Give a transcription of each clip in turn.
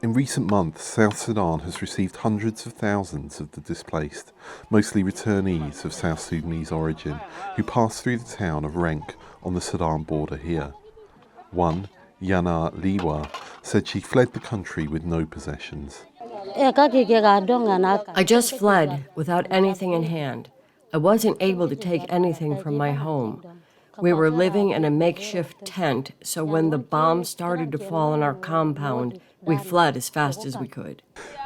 In recent months, South Sudan has received hundreds of thousands of the displaced, mostly returnees of South Sudanese origin, who passed through the town of Renk on the Sudan border here. One, Yana Liwa, said she fled the country with no possessions. I just fled without anything in hand. I wasn't able to take anything from my home. We were living in a makeshift tent, so when the bombs started to fall on our compound, we fled as fast as we could.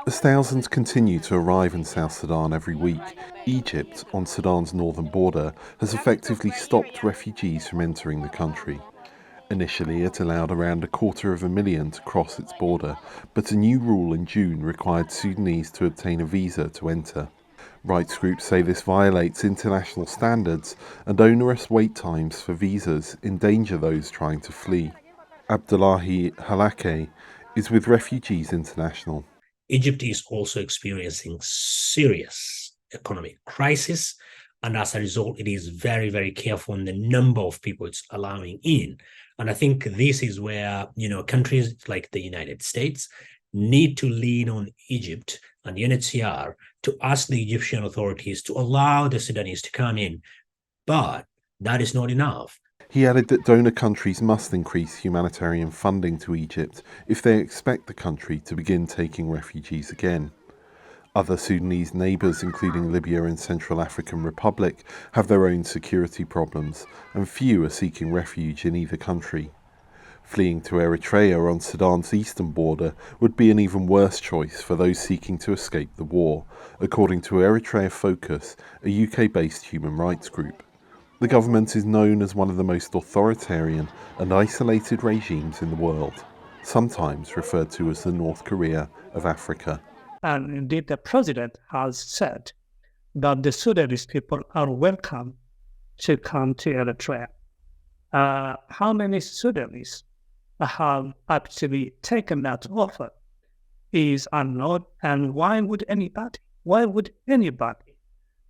As thousands continue to arrive in South Sudan every week, Egypt, on Sudan's northern border, has effectively stopped refugees from entering the country. Initially, it allowed around 250,000 to cross its border, but a new rule in June required Sudanese to obtain a visa to enter. Rights groups say this violates international standards, and onerous wait times for visas endanger those trying to flee. Abdullahi Halake is with Refugees International. Egypt is also experiencing serious economic crisis, and as a result, it is very, very careful in the number of people it's allowing in. And I think this is where, countries like the United States need to lean on Egypt and the UNHCR to ask the Egyptian authorities to allow the Sudanese to come in. But that is not enough. He added that donor countries must increase humanitarian funding to Egypt if they expect the country to begin taking refugees again. Other Sudanese neighbours, including Libya and Central African Republic, have their own security problems, and few are seeking refuge in either country. Fleeing to Eritrea on Sudan's eastern border would be an even worse choice for those seeking to escape the war, according to Eritrea Focus, a UK-based human rights group. The government is known as one of the most authoritarian and isolated regimes in the world, sometimes referred to as the North Korea of Africa. And indeed, the president has said that the Sudanese people are welcome to come to Eritrea. How many Sudanese have actually taken that offer is unknown. And why would anybody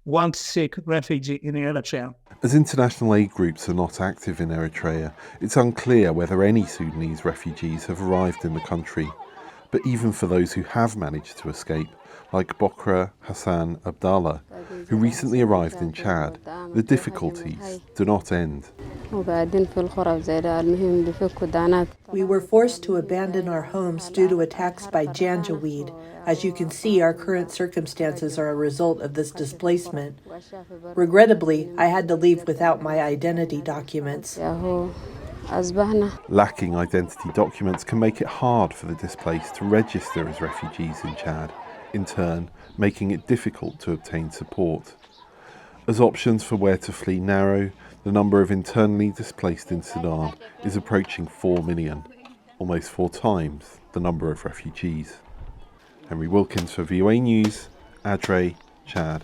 want to seek refuge in Eritrea? As international aid groups are not active in Eritrea, it's unclear whether any Sudanese refugees have arrived in the country. But even for those who have managed to escape, like Bokra Hassan Abdallah, who recently arrived in Chad, the difficulties do not end. We were forced to abandon our homes due to attacks by Janjaweed. As you can see, our current circumstances are a result of this displacement. Regrettably, I had to leave without my identity documents. Lacking identity documents can make it hard for the displaced to register as refugees in Chad, in turn making it difficult to obtain support. As options for where to flee narrow, the number of internally displaced in Sudan is approaching 4 million, almost 4 times the number of refugees. Henry Wilkins for VOA News, Adre, Chad.